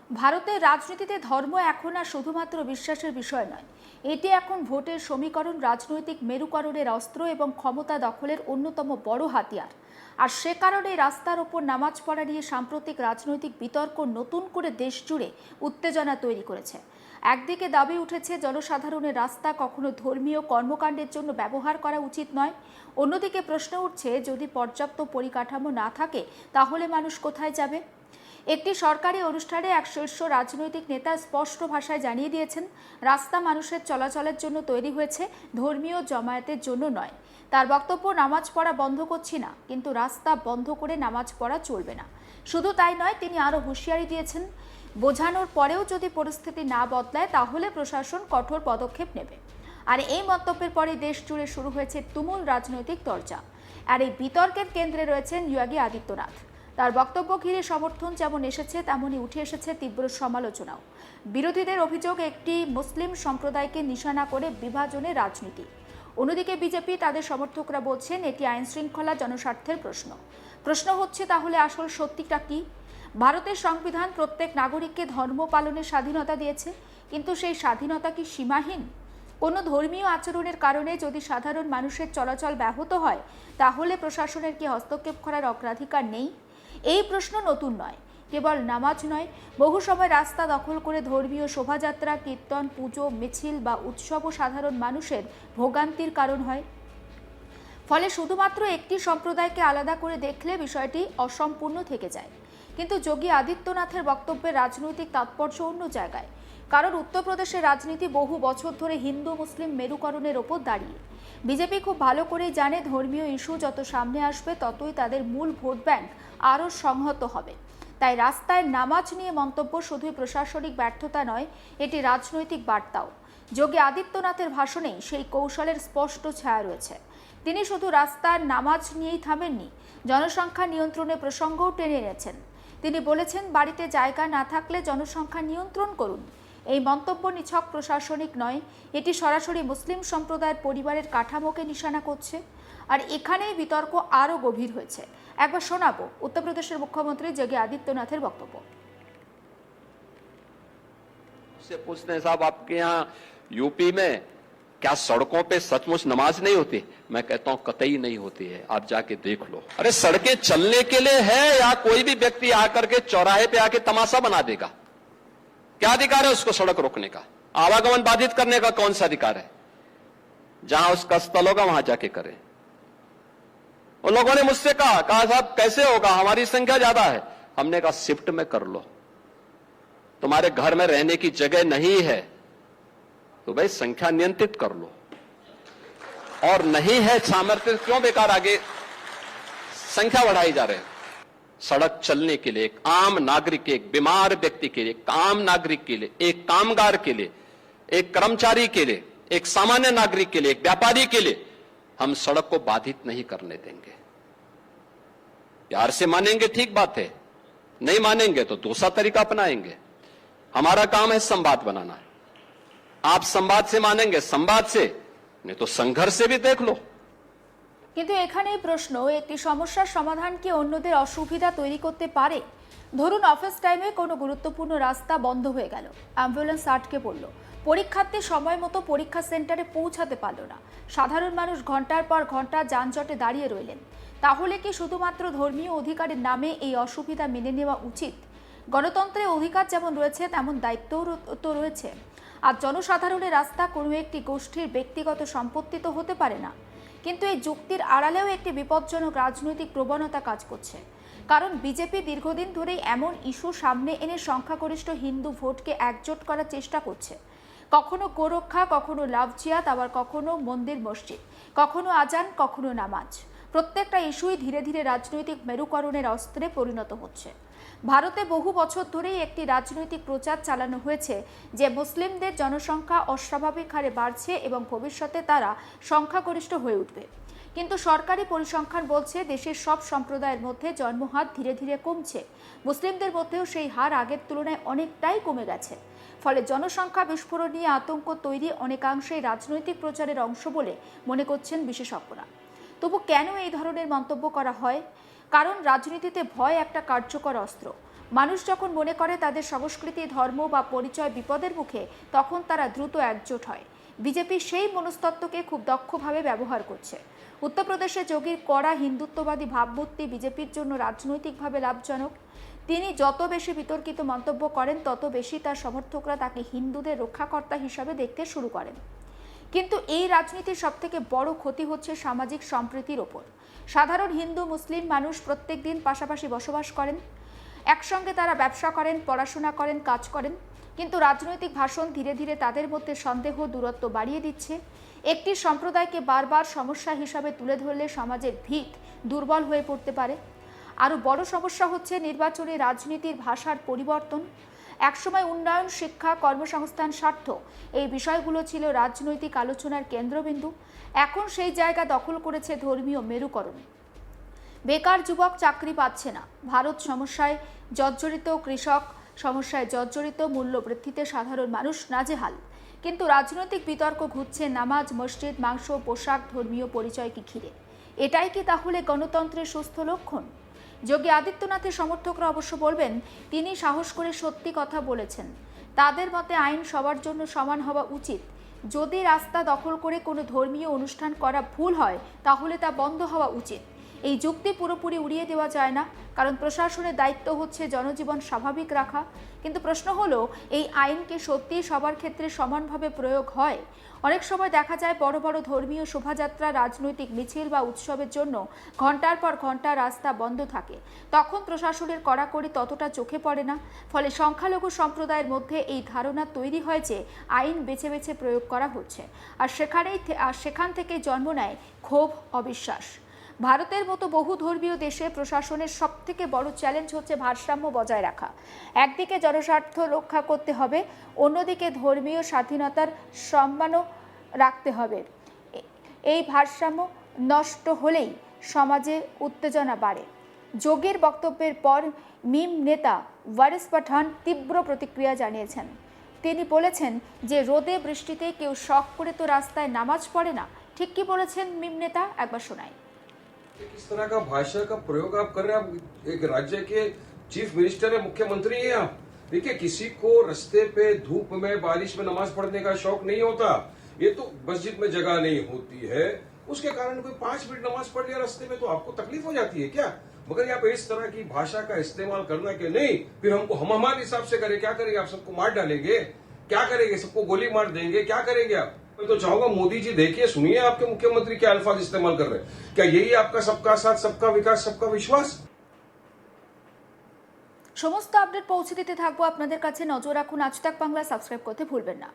ভারতের রাজনীতিতে ধর্ম এখন আর শুধুমাত্র বিশ্বাসের বিষয় নয়, এটি এখন ভোটের সমীকরণ, রাজনৈতিক মেরুকরণের অস্ত্র এবং ক্ষমতা দখলের অন্যতম বড় হাতিয়ার। আর সে কারণে রাস্তার ওপর নামাজ পড়া নিয়ে সাম্প্রতিক রাজনৈতিক বিতর্ক নতুন করে দেশ জুড়ে উত্তেজনা তৈরি করেছে। একদিকে দাবি উঠেছে জনসাধারণের রাস্তা কখনো ধর্মীয় কর্মকাণ্ডের জন্য ব্যবহার করা উচিত নয়, অন্যদিকে প্রশ্ন উঠছে যদি পর্যাপ্ত পরিকাঠামো না থাকে তাহলে মানুষ কোথায় যাবে। একটি সরকারি অনুষ্ঠানে এক শীর্ষ রাজনৈতিক নেতা স্পষ্ট ভাষায় জানিয়ে দিয়েছেন, রাস্তা মানুষের চলাচলের জন্য তৈরি হয়েছে, ধর্মীয় জমায়েতের জন্য নয়। তার বক্তব্য, নামাজ পড়া বন্ধ করছি না, কিন্তু রাস্তা বন্ধ করে নামাজ পড়া চলবে না। শুধু তাই নয়, তিনি আরও হুঁশিয়ারি দিয়েছেন, বোঝানোর পরেও যদি পরিস্থিতি না বদলায় তাহলে প্রশাসন কঠোর পদক্ষেপ নেবে। আর এই মন্তব্যের পরে দেশ জুড়ে শুরু হয়েছে তুমুল রাজনৈতিক চর্চা। আর এই বিতর্কের কেন্দ্রে রয়েছেন যোগী আদিত্যনাথ। তার বক্তব্য ঘিরে সমর্থন যেমন এসেছে তেমনই উঠে এসেছে তীব্র সমালোচনাও। বিরোধীদের অভিযোগ, একটি মুসলিম সম্প্রদায়কে নিশানা করে বিভাজনের রাজনীতি। অন্যদিকে বিজেপি তাদের সমর্থকরা বলছেন এটি আইন শৃঙ্খলা, জনস্বার্থের প্রশ্ন হচ্ছে তাহলে আসল সত্যিটা কি? ভারতের সংবিধান প্রত্যেক নাগরিককে ধর্ম পালনের স্বাধীনতা দিয়েছে, কিন্তু সেই স্বাধীনতা কি সীমাহীন? কোনো ধর্মীয় আচরণের কারণে যদি সাধারণ মানুষের চলাচল ব্যাহত হয় তাহলে প্রশাসনের কি হস্তক্ষেপ করার অগ্রাধিকার নেই? এই প্রশ্ন নতুন নয়, কেবল নামাজ নয়, বহু সময় রাস্তা দখল করে ধর্মীয় শোভাযাত্রা, কীর্তন, পুজো, মিছিল বা উৎসবও সাধারণ মানুষের ভোগান্তির কারণ হয়। ফলে শুধুমাত্র একটি সম্প্রদায়কে আলাদা করে দেখলে বিষয়টি অসম্পূর্ণ থেকে যায়। কিন্তু যোগী আদিত্যনাথের বক্তব্যের রাজনৈতিক তাৎপর্য অন্য জায়গায়। কারণ উত্তরপ্রদেশের রাজনীতি বহু বছর ধরে হিন্দু মুসলিম মেরুকরণের ওপর দাঁড়িয়ে। বিজেপি খুব ভালো করেই জানে ধর্মীয় ইস্যু যত সামনে আসবে ততই তাদের মূল ভোট ব্যাংক আরও সংহত হবে। তাই রাস্তায় নামাজ নিয়ে মন্তব্য শুধুই প্রশাসনিক ব্যর্থতা নয়, এটি রাজনৈতিক বার্তাও। যোগী আদিত্যনাথের ভাষণেই সেই কৌশলের স্পষ্ট ছায়া রয়েছে। তিনি শুধু রাস্তার নামাজ নিয়েই থামেননি, জনসংখ্যা নিয়ন্ত্রণের প্রসঙ্গও টেনে এনেছেন। তিনি বলেছেন, বাড়িতে জায়গা না থাকলে জনসংখ্যা নিয়ন্ত্রণ করুন। এই মন্তব্য নিছক প্রশাসনিক নয়, এটি সরাসরি মুসলিম সম্প্রদায়ের পরিবারের কাঠামোকে নিশানা করছে। আর এখানেই বিতর্ক আরও গভীর হয়েছে। একবার শোনাবো উত্তরপ্রদেশের মুখ্যমন্ত্রী যোগী আদিত্যনাথের বক্তব্য। पूछते हैं साहब आपके यहाँ यूपी में क्या सड़कों पे सचमुच नमाज नहीं होती? मैं कहता हूं कतई नहीं होती है, आप जाके देख लो। अरे सड़कें चलने के लिए है या कोई भी व्यक्ति आकर के चौराहे पे आके तमाशा बना देगा? क्या अधिकार है उसको सड़क रोकने का? आवागमन बाधित करने का कौन सा अधिकार है? जहां उसका स्थल होगा वहां जाके करे। उन लोगों ने मुझसे कहा साहब कैसे होगा, हमारी संख्या ज्यादा है। हमने कहा शिफ्ट में कर लो, तुम्हारे घर में रहने की जगह नहीं है तो भाई संख्या नियंत्रित कर लो, और नहीं है सामर्थ्य क्यों बेकार आगे संख्या बढ़ाई जा रहे हैं? सड़क चलने के लिए एक आम नागरिक के, एक बीमार व्यक्ति के लिए, एक आम नागरिक के लिए, एक कामगार के लिए, एक कर्मचारी के लिए, एक सामान्य नागरिक के लिए, एक व्यापारी के लिए हम सड़क को बाधित नहीं करने देंगे। प्यार से मानेंगे ठीक बात है, नहीं मानेंगे तो दूसरा तरीका अपनाएंगे। हमारा काम है संवाद बनाना है। आप संवाद से मानेंगे, संवाद से, नहीं तो संघर्ष से भी देख लो। কিন্তু এখানেই প্রশ্ন, একটি সমস্যার সমাধান কি অন্যদের অসুবিধা তৈরি করতে পারে? ধরুন অফিস টাইমে কোনো গুরুত্বপূর্ণ রাস্তা বন্ধ হয়ে গেল, অ্যাম্বুলেন্স আটকে পড়ল, পরীক্ষার্থী সময় মতো পরীক্ষা সেন্টারে পৌঁছাতে পারল না, সাধারণ মানুষ ঘন্টার পর ঘন্টা যানজটে দাঁড়িয়ে রইলেন। তাহলে কি শুধুমাত্র ধর্মীয় অধিকারের নামে এই অসুবিধা মেনে নেওয়া উচিত? গণতন্ত্রের অধিকার যেমন রয়েছে তেমন দায়িত্বও তো রয়েছে। আর জনসাধারণের রাস্তা কোনো একটি গোষ্ঠীর ব্যক্তিগত সম্পত্তি তো হতে পারে না। কিন্তু এই যুক্তির আড়ালেও একটি বিপজ্জনক রাজনৈতিক প্রবণতা কাজ করছে। কারণ বিজেপি দীর্ঘদিন ধরেই এমন ইস্যু সামনে এনে সংখ্যাগরিষ্ঠ হিন্দু ভোটকে একজোট করার চেষ্টা করছে। কখনো গোরক্ষা, কখনো লাভ জিহাদ, আবার কখনো মন্দির মসজিদ, কখনো আজান, কখনো নামাজ। প্রত্যেকটা ইস্যুই ধীরে ধীরে রাজনৈতিক মেরুকরণের অস্ত্রে পরিণত হচ্ছে। ভারতে বহু বছর ধরেই একটি রাজনৈতিক প্রচার চালানো হয়েছে যে মুসলিমদের জনসংখ্যা অস্বাভাবিক হারে বাড়ছে এবং ভবিষ্যতে তারা সংখ্যাগরিষ্ঠ হয়ে উঠবে। কিন্তু সরকারি পরিসংখ্যান বলছে দেশের সব সম্প্রদায়ের মধ্যে জন্মহার ধীরে ধীরে কমছে। মুসলিমদের মধ্যেও সেই হার আগের তুলনায় অনেকটাই কমে গেছে। ফলে জনসংখ্যা বিস্ফোরণ নিয়ে আতঙ্ক তৈরি অনেকাংশেই রাজনৈতিক প্রচারের অংশ বলে মনে করছেন বিশেষজ্ঞরা। তবু কেন এই ধরনের মন্তব্য করা হয়? কারণ রাজনীতিতে ভয় একটা কার্যকর অস্ত্র। মানুষ যখন মনে করে তাদের সংস্কৃতি, ধর্ম বা পরিচয় বিপদের মুখে, তখন তারা দ্রুত একজোট হয়। বিজেপি সেই মনস্তত্ত্বকে খুব দক্ষভাবে ব্যবহার করছে। উত্তরপ্রদেশে যোগীর কড়া হিন্দুত্ববাদী ভাবমূর্তি বিজেপির জন্য রাজনৈতিকভাবে লাভজনক। তিনি যত বেশি বিতর্কিত মন্তব্য করেন, তত বেশি তার সমর্থকরা তাকে হিন্দুদের রক্ষাকর্তা হিসাবে দেখতে শুরু করেন। কিন্তু এই রাজনীতির সবথেকে বড় ক্ষতি হচ্ছে সামাজিক সম্প্রীতির ওপর। সাধারণ হিন্দু মুসলিম মানুষ প্রত্যেক দিন পাশাপাশি বসবাস করেন, একসঙ্গে তারা ব্যবসা করেন, পড়াশোনা করেন, কাজ করেন। কিন্তু রাজনৈতিক ভাষণ ধীরে ধীরে তাদের মধ্যে সন্দেহ, দূরত্ব বাড়িয়ে দিচ্ছে। একটি সম্প্রদায়কে বারবার সমস্যা হিসাবে তুলে ধরলে সমাজের ভিত দুর্বল হয়ে পড়তে পারে। আরও বড় সমস্যা হচ্ছে নির্বাচনী রাজনীতির ভাষার পরিবর্তন। একসময় উন্নয়ন, শিক্ষা, কর্মসংস্থান, স্বার্থ এই বিষয়গুলো ছিল রাজনৈতিক আলোচনার কেন্দ্রবিন্দু। এখন সেই জায়গা দখল করেছে ধর্মীয় মেরুকরণ। বেকার যুবক চাকরি পাচ্ছে না, ভারত সমস্যায় জর্জরিত, কৃষক সমস্যায় জর্জরিত, মূল্যবৃদ্ধিতে সাধারণ মানুষ নাজেহাল। কিন্তু রাজনৈতিক বিতর্ক ঘুরছে নামাজ, মসজিদ, মাংস, পোশাক, ধর্মীয় পরিচয়কে ঘিরে। এটাই কি তাহলে গণতন্ত্রের সুস্থ লক্ষণ? যোগী আদিত্যনাথের সমর্থকরা অবশ্য বলবেন, তিনি সাহস করে সত্যি কথা বলেছেন। তাদের মতে আইন সবার জন্য সমান হওয়া উচিত। যদি রাস্তা দখল করে কোনো ধর্মীয় অনুষ্ঠান করা ভুল হয়, তাহলে তা বন্ধ হওয়া উচিত। এই যুক্তি পুরোপুরি উড়িয়ে দেওয়া যায় না, কারণ প্রশাসনের দায়িত্ব হচ্ছে জনজীবন স্বাভাবিক রাখা। কিন্তু প্রশ্ন হলো, এই আইন কি সত্যিই সবার ক্ষেত্রে সমানভাবে প্রয়োগ হয়? অনেক সময় দেখা যায় বড় বড় ধর্মীয় শোভাযাত্রা, রাজনৈতিক মিছিল বা উৎসবের জন্য ঘন্টার পর ঘন্টা রাস্তা বন্ধ থাকে। তখন প্রশাসনের কড়াকড়ি ততটা চোখে পড়ে না। ফলে সংখ্যালঘু সম্প্রদায়ের মধ্যে এই ধারণা তৈরি হয় যে আইন বেছে বেছে প্রয়োগ করা হচ্ছে, আর সেখান থেকে জন্ম নেয় ক্ষোভ, অবিশ্বাস। ভারতের মতো বহু ধর্মীয় দেশে প্রশাসনের সবথেকে বড় চ্যালেঞ্জ হচ্ছে ভারসাম্য বজায় রাখা। একদিকে জনস্বার্থ রক্ষা করতে হবে, অন্যদিকে ধর্মীয় স্বাধীনতার সম্মানও রাখতে হবে। এই ভারসাম্য নষ্ট হলেই সমাজে উত্তেজনা বাড়ে। যোগীর বক্তব্যের পর মিম নেতা ওয়ারিস পাঠান তীব্র প্রতিক্রিয়া জানিয়েছেন। তিনি বলেছেন যে রোদে বৃষ্টিতে কেউ শখ করে তো রাস্তায় নামাজ পড়ে না। ঠিক কি বলেছেন মিম নেতা, একবার শোনাই। किस तरह का भाषा का प्रयोग आप कर रहे हैं? आप एक राज्य के चीफ मिनिस्टर है, मुख्यमंत्री हैं आप। देखिए, किसी को रास्ते पे धूप में, बारिश में नमाज पढ़ने का शौक नहीं होता। ये तो मस्जिद में जगह नहीं होती है, उसके कारण कोई 5 मिनट नमाज पढ़ लिया रास्ते में तो आपको तकलीफ हो जाती है क्या? मगर यहाँ पे इस तरह की भाषा का इस्तेमाल करना कि नहीं, फिर हमको हम हमारे हिसाब से करें, क्या करेंगे? आप सबको मार डालेंगे? क्या करेंगे? सबको गोली मार देंगे? क्या करेंगे आप? मैं तो चाहूंगा मोदी जी देखिए, सुनिए आपके मुख्यमंत्री क्या अल्फाज इस्तेमाल कर रहे हैं। क्या यही आपका सबका साथ, सबका विकास, सबका विश्वास? সমস্ত আপডেট পৌঁছে দিতে থাকবো আপনাদের কাছে। নজর রাখুন আজ তাক বাংলা, সাবস্ক্রাইব করতে ভুলবেন না।